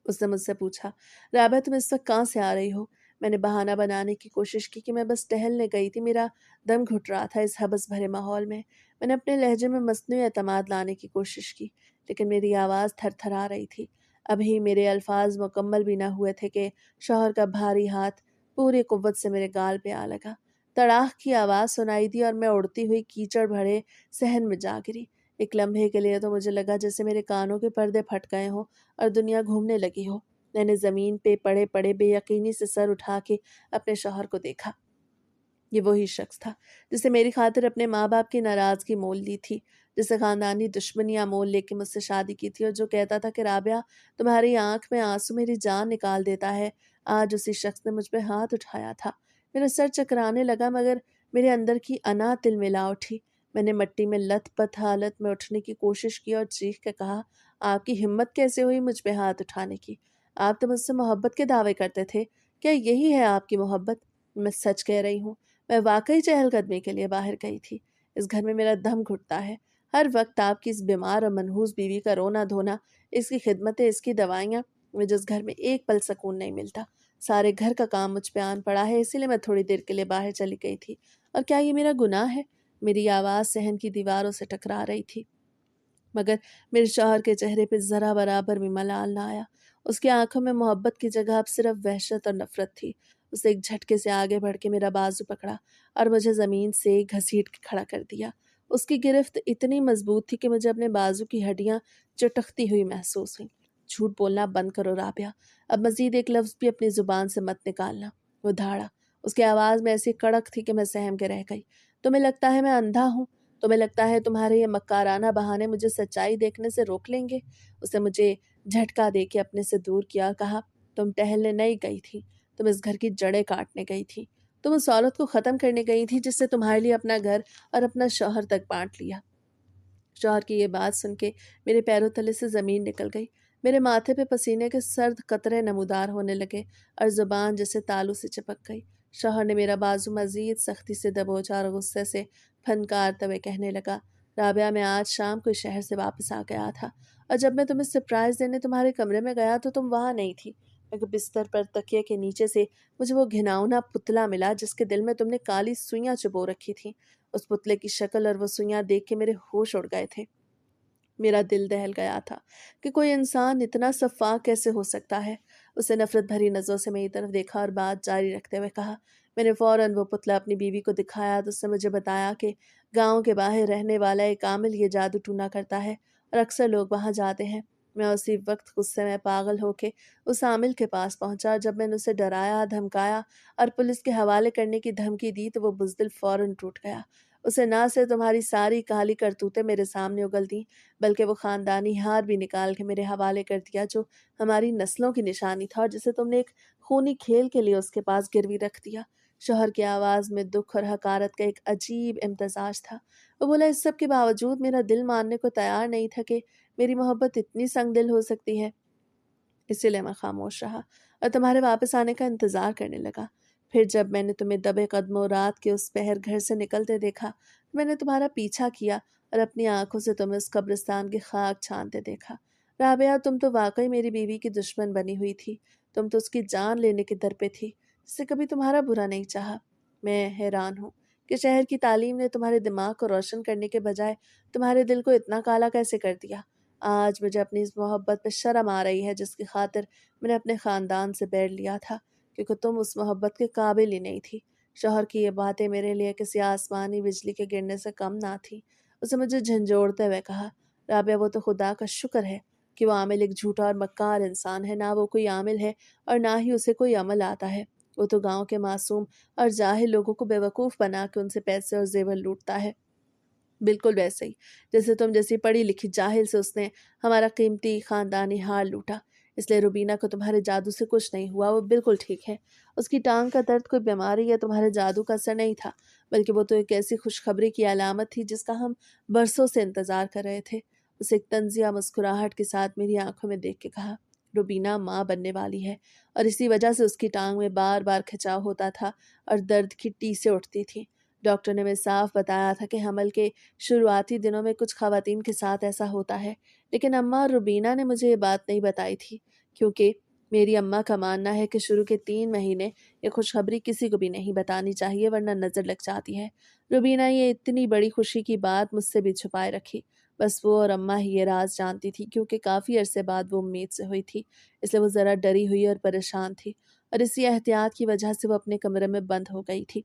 उसने मुझसे पूछा, राबा तुम इस वक्त कहाँ से आ रही हो? मैंने बहाना बनाने की कोशिश की कि मैं बस टहलने गई थी, मेरा दम घुट रहा था इस हबस भरे माहौल में। मैंने अपने लहजे में मसनूई एतमाद लाने की कोशिश की, लेकिन मेरी आवाज़ थरथरा रही थी। अभी मेरे अल्फाज मुकम्मल भी न हुए थे कि शौहर का भारी हाथ पूरी कुव्वत से मेरे गाल पे आ लगा। तड़ाक की आवाज़ सुनाई दी और मैं उड़ती हुई कीचड़ भरे सहन में जा गिरी। एक लम्हे के लिए तो मुझे लगा जैसे मेरे कानों के पर्दे फट गए हों और दुनिया घूमने लगी हो। میں نے زمین پہ پڑے پڑے بے یقینی سے سر اٹھا کے اپنے شوہر کو دیکھا۔ یہ وہی شخص تھا جسے میری خاطر اپنے ماں باپ کی ناراضگی مول لی تھی، جسے خاندانی دشمنیاں مول لے کے مجھ سے شادی کی تھی، اور جو کہتا تھا کہ رابعہ تمہاری آنکھ میں آنسو میری جان نکال دیتا ہے، آج اسی شخص نے مجھ پہ ہاتھ اٹھایا تھا۔ میرا سر چکرانے لگا، مگر میرے اندر کی انا تل ملا اٹھی۔ میں نے مٹی میں لت پت حالت میں اٹھنے کی کوشش کی اور چیخ کے کہا، آپ کی ہمت کیسے ہوئی مجھ پہ ہاتھ اٹھانے کی؟ آپ تو مجھ سے محبت کے دعوے کرتے تھے، کیا یہی ہے آپ کی محبت؟ میں سچ کہہ رہی ہوں، میں واقعی چہل قدمی کے لیے باہر گئی تھی۔ اس گھر میں میرا دم گھٹتا ہے، ہر وقت آپ کی اس بیمار اور منحوس بیوی کا رونا دھونا، اس کی خدمتیں، اس کی دوائیاں، مجھے اس گھر میں ایک پل سکون نہیں ملتا۔ سارے گھر کا کام مجھ پہ آن پڑا ہے، اسی لیے میں تھوڑی دیر کے لیے باہر چلی گئی تھی۔ اور کیا یہ میرا گناہ ہے؟ میری آواز صحن کی دیواروں سے ٹکرا رہی تھی، مگر میرے شوہر کے چہرے پہ ذرا برابر بھی ملال نہ آیا۔ اس کی آنکھوں میں محبت کی جگہ اب صرف وحشت اور نفرت تھی۔ اسے ایک جھٹکے سے آگے بڑھ کے میرا بازو پکڑا اور مجھے زمین سے گھسیٹ کے کھڑا کر دیا۔ اس کی گرفت اتنی مضبوط تھی کہ مجھے اپنے بازو کی ہڈیاں چٹکتی ہوئی محسوس ہوئیں۔ جھوٹ بولنا بند کرو رابعہ، اب مزید ایک لفظ بھی اپنی زبان سے مت نکالنا۔ وہ دھاڑا، اس کی آواز میں ایسی کڑک تھی کہ میں سہم کے رہ گئی۔ تمہیں لگتا ہے میں اندھا ہوں؟ تمہیں لگتا ہے تمہارے یہ مکارانہ بہانے مجھے سچائی دیکھنے سے روک لیں گے؟ اسے مجھے جھٹکا دے کے اپنے سے دور کیا اور کہا، تم ٹہلنے نہیں گئی تھی، تم اس گھر کی جڑیں کاٹنے گئی تھی، تم اس عورت کو ختم کرنے گئی تھی جس سے تمہارے لیے اپنا گھر اور اپنا شوہر تک بانٹ لیا۔ شوہر کی یہ بات سن کے میرے پیروں تلے سے زمین نکل گئی، میرے ماتھے پہ پسینے کے سرد قطرے نمودار ہونے لگے اور زبان جیسے تالو سے چپک گئی۔ شوہر نے میرا بازو مزید سختی سے دبوچا اور غصے سے پھنکارتے ہوئے کہنے لگا، رابعہ میں آج شام کو شہر سے واپس آ گیا تھا، اور جب میں تمہیں سرپرائز دینے تمہارے کمرے میں گیا تو تم وہاں نہیں تھی، مگر بستر پر تکیے کے نیچے سے مجھے وہ گھناؤنا پتلا ملا جس کے دل میں تم نے کالی سوئیاں چبو رکھی تھیں۔ اس پتلے کی شکل اور وہ سوئیاں دیکھ کے میرے ہوش اڑ گئے تھے۔ میرا دل دہل گیا تھا کہ کوئی انسان اتنا سفاک کیسے ہو سکتا ہے۔ اسے نفرت بھری نظروں سے میری طرف دیکھا اور بات جاری رکھتے ہوئے کہا، میں نے فوراً وہ پتلا اپنی بیوی کو دکھایا تو اس نے مجھے بتایا کہ گاؤں کے باہر رہنے والا ایک عامل یہ جادو ٹونا کرتا ہے اور اکثر لوگ وہاں جاتے ہیں۔ میں اسی وقت غصے میں پاگل ہو کے اس عامل کے پاس پہنچا، اور جب میں نے اسے ڈرایا، دھمکایا اور پولیس کے حوالے کرنے کی دھمکی دی تو وہ بزدل فوراً ٹوٹ گیا۔ اسے نہ صرف تمہاری ساری کالی کرتوتیں میرے سامنے اگل دیں، بلکہ وہ خاندانی ہار بھی نکال کے میرے حوالے کر دیا جو ہماری نسلوں کی نشانی تھا اور جسے تم نے ایک خونی کھیل کے لیے اس کے پاس گروی رکھ دیا۔ شوہر کی آواز میں دکھ اور حقارت کا ایک عجیب امتزاج تھا۔ وہ بولا، اس سب کے باوجود میرا دل ماننے کو تیار نہیں تھا کہ میری محبت اتنی سنگ دل ہو سکتی ہے، اسی لیے میں خاموش رہا اور تمہارے واپس آنے کا انتظار کرنے لگا۔ پھر جب میں نے تمہیں دبے قدموں رات کے اس پہر گھر سے نکلتے دیکھا، میں نے تمہارا پیچھا کیا اور اپنی آنکھوں سے تمہیں اس قبرستان کی خاک چھانتے دیکھا۔ رابعہ، تم تو واقعی میری بیوی کی دشمن بنی ہوئی تھی، تم تو اس کی جان لینے کے در پہ تھی، جس سے کبھی تمہارا برا نہیں چاہا۔ میں حیران ہوں کہ شہر کی تعلیم نے تمہارے دماغ کو روشن کرنے کے بجائے تمہارے دل کو اتنا کالا کیسے کر دیا۔ آج مجھے اپنی اس محبت پہ شرم آ رہی ہے جس کی خاطر میں نے اپنے خاندان سے بیڑ لیا تھا، کیونکہ تم اس محبت کے قابل ہی نہیں تھی۔ شوہر کی یہ باتیں میرے لیے کسی آسمانی بجلی کے گرنے سے کم نہ تھی۔ اسے مجھے جھنجھوڑتے ہوئے کہا، رابعہ وہ تو خدا کا شکر ہے کہ وہ عامل ایک جھوٹا اور مکار انسان ہے، نہ وہ کوئی عامل ہے اور نہ ہی اسے کوئی عمل آتا ہے۔ وہ تو گاؤں کے معصوم اور جاہل لوگوں کو بیوقوف بنا کے ان سے پیسے اور زیور لوٹتا ہے، بالکل ویسے ہی جیسے تم جیسی پڑھی لکھی جاہل سے اس نے ہمارا قیمتی خاندانی ہار لوٹا۔ اس لیے روبینہ کو تمہارے جادو سے کچھ نہیں ہوا، وہ بالکل ٹھیک ہے۔ اس کی ٹانگ کا درد کوئی بیماری یا تمہارے جادو کا اثر نہیں تھا، بلکہ وہ تو ایک ایسی خوشخبری کی علامت تھی جس کا ہم برسوں سے انتظار کر رہے تھے۔ اسے ایک طنزیہ مسکراہٹ کے ساتھ میری آنکھوں میں دیکھ کے کہا، روبینہ ماں بننے والی ہے اور اسی وجہ سے اس کی ٹانگ میں بار بار کھچاؤ ہوتا تھا اور درد کی ٹیسیں اٹھتی تھیں۔ ڈاکٹر نے ہمیں صاف بتایا تھا کہ حمل کے شروعاتی دنوں میں کچھ خواتین کے ساتھ ایسا ہوتا ہے، لیکن اماں اور روبینہ نے مجھے یہ بات نہیں بتائی تھی، کیونکہ میری اماں کا ماننا ہے کہ شروع کے 3 مہینے یہ خوشخبری کسی کو بھی نہیں بتانی چاہیے ورنہ نظر لگ جاتی ہے۔ روبینہ یہ اتنی بڑی خوشی کی بات مجھ سے بھی چھپائے رکھی، بس وہ اور اماں ہی یہ راز جانتی تھی، کیونکہ کافی عرصے بعد وہ امید سے ہوئی تھی، اس لیے وہ ذرا ڈری ہوئی اور پریشان تھی، اور اسی احتیاط کی وجہ سے وہ اپنے کمرے میں بند ہو گئی تھی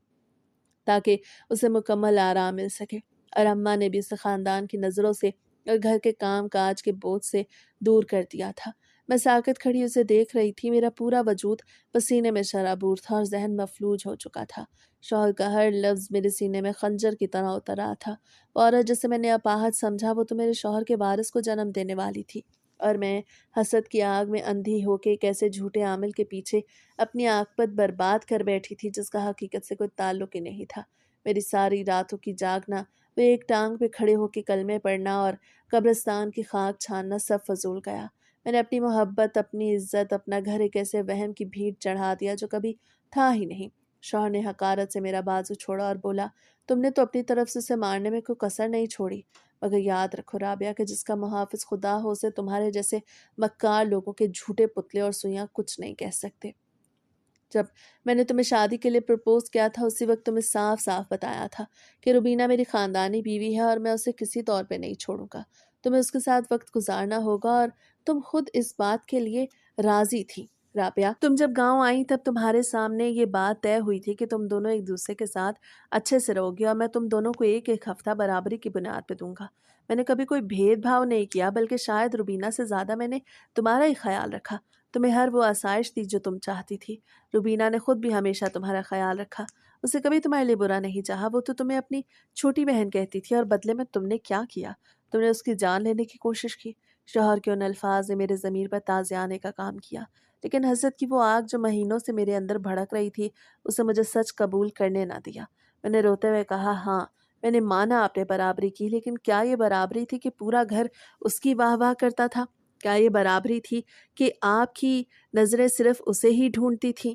تاکہ اسے مکمل آرام مل سکے، اور اماں نے بھی اسے خاندان کی نظروں سے اور گھر کے کام کاج کے بوجھ سے دور کر دیا تھا۔ मैं साकत खड़ी उसे देख रही थी। मेरा पूरा वजूद पसीने में शराबूर था और जहन मफलूज हो चुका था। शौहर का हर लफ्ज़ मेरे सीने में खंजर की तरह उतर रहा था। वो औरत जिसे मैंने अपाहज समझा, वो तो मेरे शौहर के वारिस को जन्म देने वाली थी, और मैं हसद की आग में अंधी होके कैसे झूठे आमिल के पीछे अपनी आकबत बर्बाद कर बैठी थी, जिसका हकीकत से कोई ताल्लुक ही नहीं था। मेरी सारी रातों की जागना, वो एक टांग पे खड़े होके कलमे पढ़ना और कब्रिस्तान की खाक छानना सब फजूल गया। मैंने अपनी मोहब्बत, अपनी इज्जत, अपना घर एक ऐसे वहम की भीड़ चढ़ा दिया जो कभी था ही नहीं। शौहर ने हकारत से मेरा बाजू छोड़ा और बोला, तुमने तो अपनी तरफ से उसे मारने में कोई कसर नहीं छोड़ी, मगर याद रखो राबिया कि जिसका मुहाफिज खुदा हो, उसे तुम्हारे जैसे मक्कार लोगों के झूठे पुतले और सुइयां कुछ नहीं कह सकते। जब मैंने तुम्हें शादी के लिए प्रपोज किया था, उसी वक्त तुम्हें साफ साफ बताया था कि रुबीना मेरी खानदानी बीवी है और मैं उसे किसी तौर पे नहीं छोड़ूंगा। तुम्हें उसके साथ वक्त गुजारना होगा और तुम खुद इस बात के लिए राजी थी। राबिया, तुम जब गांव आई तब तुम्हारे सामने ये बात तय हुई थी कि तुम दोनों एक दूसरे के साथ अच्छे से रहोगे और मैं तुम दोनों को एक एक हफ्ता बराबरी की बुनियाद पे दूंगा। मैंने कभी कोई भेदभाव नहीं किया, बल्कि शायद रुबीना से ज्यादा मैंने तुम्हारा ही ख्याल रखा। तुम्हें हर वो आसाइश दी जो तुम चाहती थी। रुबीना ने खुद भी हमेशा तुम्हारा ख्याल रखा। उसे कभी तुम्हारे लिए बुरा नहीं चाहा। वो तो तुम्हें अपनी छोटी बहन कहती थी, और बदले में तुमने क्या किया? तुमने उसकी जान लेने की कोशिश की। शौहर के उन अल्फाज ने मेरे ज़मीर पर ताज़ियाने का काम किया, लेकिन हसद की वो आग जो महीनों से मेरे अंदर भड़क रही थी, उसे मुझे सच कबूल करने ना दिया। मैंने रोते हुए कहा, हाँ, मैंने माना आपने बराबरी की, लेकिन क्या ये बराबरी थी कि पूरा घर उसकी वाह वाह करता था? क्या ये बराबरी थी कि आपकी नज़रें सिर्फ उसे ही ढूंढती थीं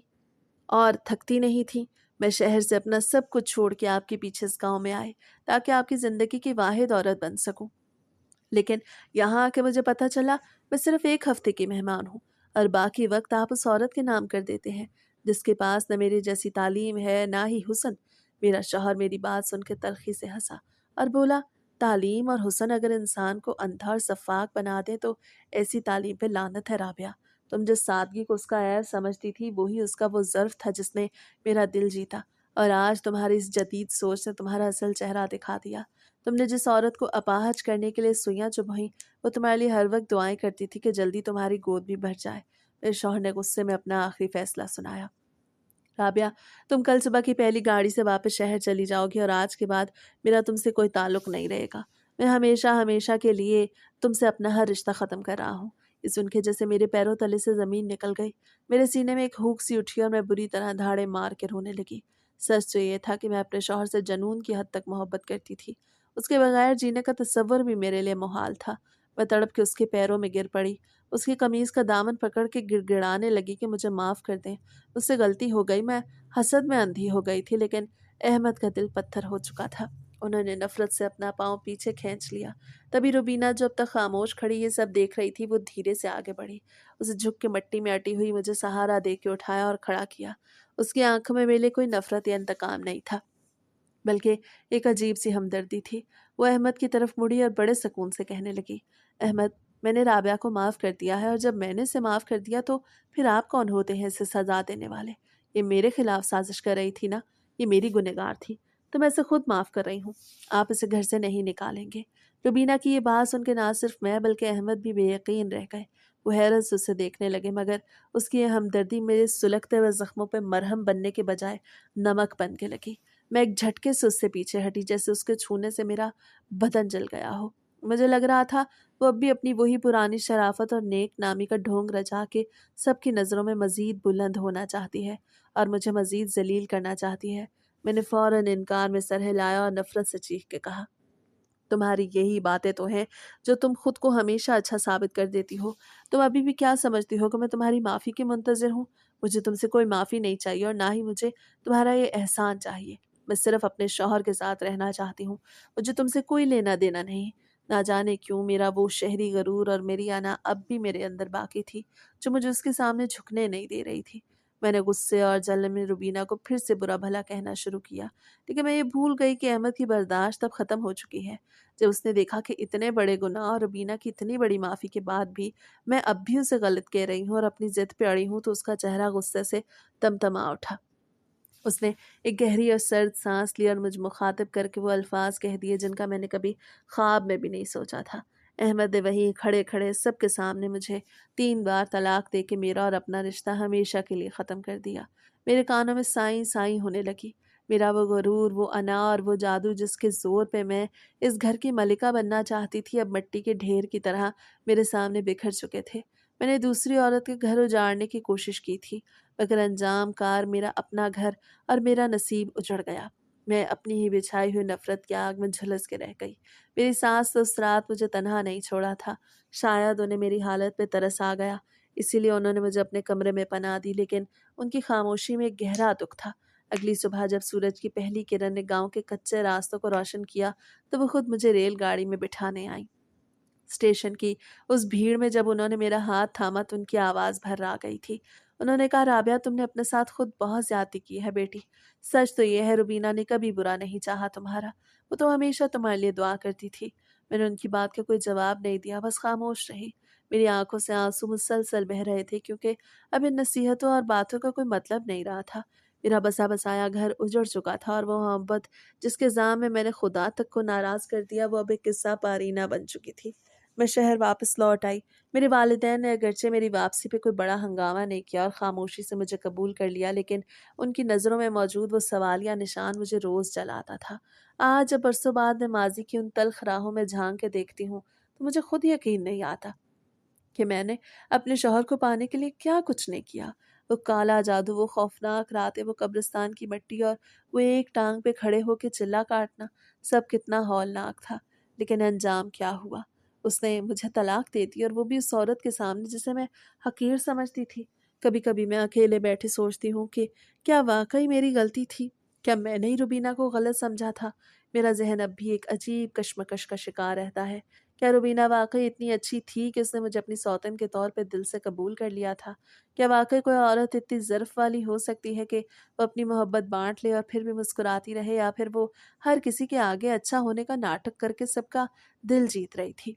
और थकती नहीं थी? मैं शहर से अपना सब कुछ छोड़ के आपके पीछे इस गांव में आए, ताकि आपकी ज़िंदगी की वाहिद औरत बन सकूं। लेकिन यहाँ आके मुझे पता चला मैं सिर्फ एक हफ्ते की मेहमान हूँ, और बाकी वक्त आप उस औरत के नाम कर देते हैं जिसके पास न मेरी जैसी तालीम है, ना ही हुस्न। मेरा शौहर मेरी बात सुन के तलखी से हंसा और बोला, तालीम और हुस्न अगर इंसान को अंधा और सफाक बना दे तो ऐसी तालीम पे लानत है राबिया। तुम जिस सादगी को उसका ऐब समझती थी, वही उसका वो ज़र्फ था जिसने मेरा दिल जीता, और आज तुम्हारी इस जदीद सोच ने तुम्हारा असल चेहरा दिखा दिया। तुमने जिस औरत को अपाहज करने के लिए सुइयां चुभीं, वो तुम्हारे लिए हर वक्त दुआएं करती थी कि जल्दी तुम्हारी गोद भी भर जाए। मेरे शौहर ने गुस्से में अपना आखिरी फैसला सुनाया, राबिया, तुम कल सुबह की पहली गाड़ी से वापस शहर चली जाओगी, और आज के बाद मेरा तुमसे कोई ताल्लुक नहीं रहेगा। मैं हमेशा हमेशा के लिए तुमसे अपना हर रिश्ता ख़त्म कर रहा हूँ। ये सुन के जैसे मेरे पैरों तले से ज़मीन निकल गई। मेरे सीने में एक हुक सी उठी और मैं बुरी तरह धाड़े मार के रोने लगी। सच तो ये था कि मैं अपने शौहर से जनून की हद तक मोहब्बत करती थी। उसके बगैर जीने का तसव्वुर भी मेरे लिए मुहाल था। मैं तड़प के उसके पैरों में गिर पड़ी, उसकी कमीज़ का दामन पकड़ के गिड़गिड़ाने लगी कि मुझे माफ़ कर दें, मुझसे गलती हो गई, मैं हसद में अंधी हो गई थी। लेकिन अहमद का दिल पत्थर हो चुका था। उन्होंने नफरत से अपना पाँव पीछे खींच लिया। तभी रुबीना, जो अब तक खामोश खड़ी ये सब देख रही थी, वो धीरे से आगे बढ़ी। उसे झुक के मिट्टी में अटी हुई मुझे सहारा दे के उठाया और खड़ा किया। उसकी आंखों में मेरे लिए कोई नफरत या इंतकाम नहीं था, बल्कि एक अजीब सी हमदर्दी थी। वो अहमद की तरफ मुड़ी और बड़े सुकून से कहने लगी, अहमद, मैंने राबिया को माफ़ कर दिया है, और जब मैंने इसे माफ़ कर दिया तो फिर आप कौन होते हैं इसे सज़ा देने वाले? ये मेरे खिलाफ साजिश कर रही थी ना, ये मेरी गुनहगार थी, तो मैं इसे खुद माफ़ कर रही हूँ। आप इसे घर से नहीं निकालेंगे। रुबीना की ये बात सुन के ना सिर्फ मैं बल्कि अहमद भी बेयकीन रह गए। वो हैरत से उसे देखने लगे, मगर उसकी ये हमदर्दी मेरे सुलगते हुए ज़ख्मों पर मरहम बनने के बजाय नमक बन के लगी। मैं एक झटके से उससे पीछे हटी, जैसे उसके छूने से मेरा बदन जल गया हो। मुझे लग रहा था वो अब भी अपनी वही पुरानी शराफत और नेक नामी का ढोंग रचा के सबकी नज़रों में मज़ीद बुलंद होना चाहती है और मुझे मज़ीद जलील करना चाहती है। मैंने फ़ौरन इनकार में सर हिलाया और नफ़रत से चीख के कहा, तुम्हारी यही बातें तो हैं जो तुम खुद को हमेशा अच्छा साबित कर देती हो। तुम अभी भी क्या समझती हो कि मैं तुम्हारी माफ़ी की मुंतज़िर हूँ? मुझे तुमसे कोई माफ़ी नहीं चाहिए, और ना ही मुझे तुम्हारा ये एहसान चाहिए। मैं सिर्फ अपने शौहर के साथ रहना चाहती हूँ। मुझे तुमसे कोई लेना देना नहीं। ना जाने क्यों मेरा वो शहरी गरूर और मेरी अना अब भी मेरे अंदर बाकी थी, जो मुझे उसके सामने झुकने नहीं दे रही थी। मैंने गुस्से और जलन में रुबीना को फिर से बुरा भला कहना शुरू किया, लेकिन मैं ये भूल गई कि अहमद की बर्दाश्त अब ख़त्म हो चुकी है। जब उसने देखा कि इतने बड़े गुनाह और रुबीना की इतनी बड़ी माफ़ी के बाद भी मैं अब भी उसे गलत कह रही हूँ और अपनी ज़िद पे अड़ी हूँ, तो उसका चेहरा गुस्से से तमतमा उठा। उसने एक गहरी और सर्द सांस ली और मुझ मुखातिब करके वो अल्फाज कह दिए जिनका मैंने कभी ख्वाब में भी नहीं सोचा था। احمد نے وہیں کھڑے کھڑے سب کے سامنے مجھے 3 بار طلاق دے کے میرا اور اپنا رشتہ ہمیشہ کے لیے ختم کر دیا۔ میرے کانوں میں سائیں سائیں ہونے لگی۔ میرا وہ غرور، وہ انا اور وہ جادو جس کے زور پہ میں اس گھر کی ملکہ بننا چاہتی تھی، اب مٹی کے ڈھیر کی طرح میرے سامنے بکھر چکے تھے۔ میں نے دوسری عورت کے گھر اجاڑنے کی کوشش کی تھی، مگر انجام کار میرا اپنا گھر اور میرا نصیب اجڑ گیا۔ میں اپنی ہی بچھائی ہوئی نفرت کی آگ میں جھلس کے رہ گئی۔ میری ساس تو اس رات مجھے تنہا نہیں چھوڑا تھا۔ شاید انہیں میری حالت پہ ترس آ گیا، اسی لیے انہوں نے مجھے اپنے کمرے میں پناہ دی، لیکن ان کی خاموشی میں ایک گہرا دکھ تھا۔ اگلی صبح جب سورج کی پہلی کرن نے گاؤں کے کچے راستوں کو روشن کیا تو وہ خود مجھے ریل گاڑی میں بٹھانے آئیں۔ اسٹیشن کی اس بھیڑ میں جب انہوں نے میرا ہاتھ تھاما تو ان کی آواز بھر آ گئی تھی۔ انہوں نے کہا، رابعہ تم نے اپنے ساتھ خود بہت زیادتی کی ہے بیٹی۔ سچ تو یہ ہے روبینہ نے کبھی برا نہیں چاہا تمہارا، وہ تو ہمیشہ تمہارے لیے دعا کرتی تھی۔ میں نے ان کی بات کا کوئی جواب نہیں دیا، بس خاموش رہی۔ میری آنکھوں سے آنسو مسلسل بہہ رہے تھے کیونکہ اب ان نصیحتوں اور باتوں کا کوئی مطلب نہیں رہا تھا۔ میرا بسا بسایا گھر اجڑ چکا تھا اور وہ محبت جس کے زام میں نے خدا تک کو ناراض کر دیا وہ اب ایک قصہ پارینہ بن چکی تھی۔ میں شہر واپس لوٹ آئی۔ میرے والدین نے اگرچہ میری واپسی پہ کوئی بڑا ہنگامہ نہیں کیا اور خاموشی سے مجھے قبول کر لیا، لیکن ان کی نظروں میں موجود وہ سوالیہ نشان مجھے روز جلاتا تھا۔ آج جب برسوں بعد میں ماضی کی ان تلخ راہوں میں جھانک کے دیکھتی ہوں تو مجھے خود یقین نہیں آتا کہ میں نے اپنے شوہر کو پانے کے لیے کیا کچھ نہیں کیا۔ وہ کالا جادو، وہ خوفناک راتیں، وہ قبرستان کی مٹی اور وہ ایک ٹانگ پہ کھڑے ہو کے چلا کاٹنا، سب کتنا ہولناک تھا۔ لیکن انجام کیا ہوا؟ اس نے مجھے طلاق دے دی، اور وہ بھی اس عورت کے سامنے جسے میں حقیر سمجھتی تھی۔ کبھی کبھی میں اکیلے بیٹھے سوچتی ہوں کہ کیا واقعی میری غلطی تھی؟ کیا میں نے ہی روبینہ کو غلط سمجھا تھا؟ میرا ذہن اب بھی ایک عجیب کشمکش کا شکار رہتا ہے۔ کیا روبینہ واقعی اتنی اچھی تھی کہ اس نے مجھے اپنی سوتن کے طور پہ دل سے قبول کر لیا تھا؟ کیا واقعی کوئی عورت اتنی ظرف والی ہو سکتی ہے کہ وہ اپنی محبت بانٹ لے اور پھر بھی مسکراتی رہے، یا پھر وہ ہر کسی کے آگے اچھا ہونے کا ناٹک کر کے سب کا دل جیت رہی تھی؟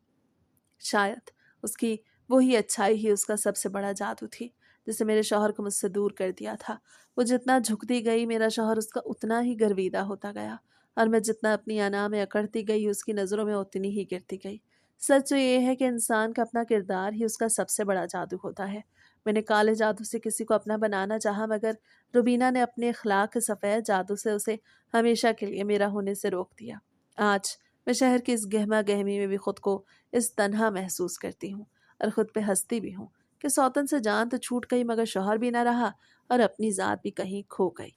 شاید اس کی وہی اچھائی ہی اس کا سب سے بڑا جادو تھی جسے میرے شوہر کو مجھ سے دور کر دیا تھا۔ وہ جتنا جھکتی گئی میرا شوہر اس کا اتنا ہی گرویدہ ہوتا گیا، اور میں جتنا اپنی انا میں اکڑتی گئی اس کی نظروں میں اتنی ہی گرتی گئی۔ سچ تو یہ ہے کہ انسان کا اپنا کردار ہی اس کا سب سے بڑا جادو ہوتا ہے۔ میں نے کالے جادو سے کسی کو اپنا بنانا چاہا، مگر روبینہ نے اپنے اخلاق کے سفید جادو سے اسے ہمیشہ کے لیے میرا ہونے سے روک دیا۔ آج میں شہر کی اس گہما گہمی میں بھی خود کو اس تنہا محسوس کرتی ہوں، اور خود پہ ہنستی بھی ہوں کہ سوتن سے جان تو چھوٹ گئی مگر شوہر بھی نہ رہا اور اپنی ذات بھی کہیں کھو گئی۔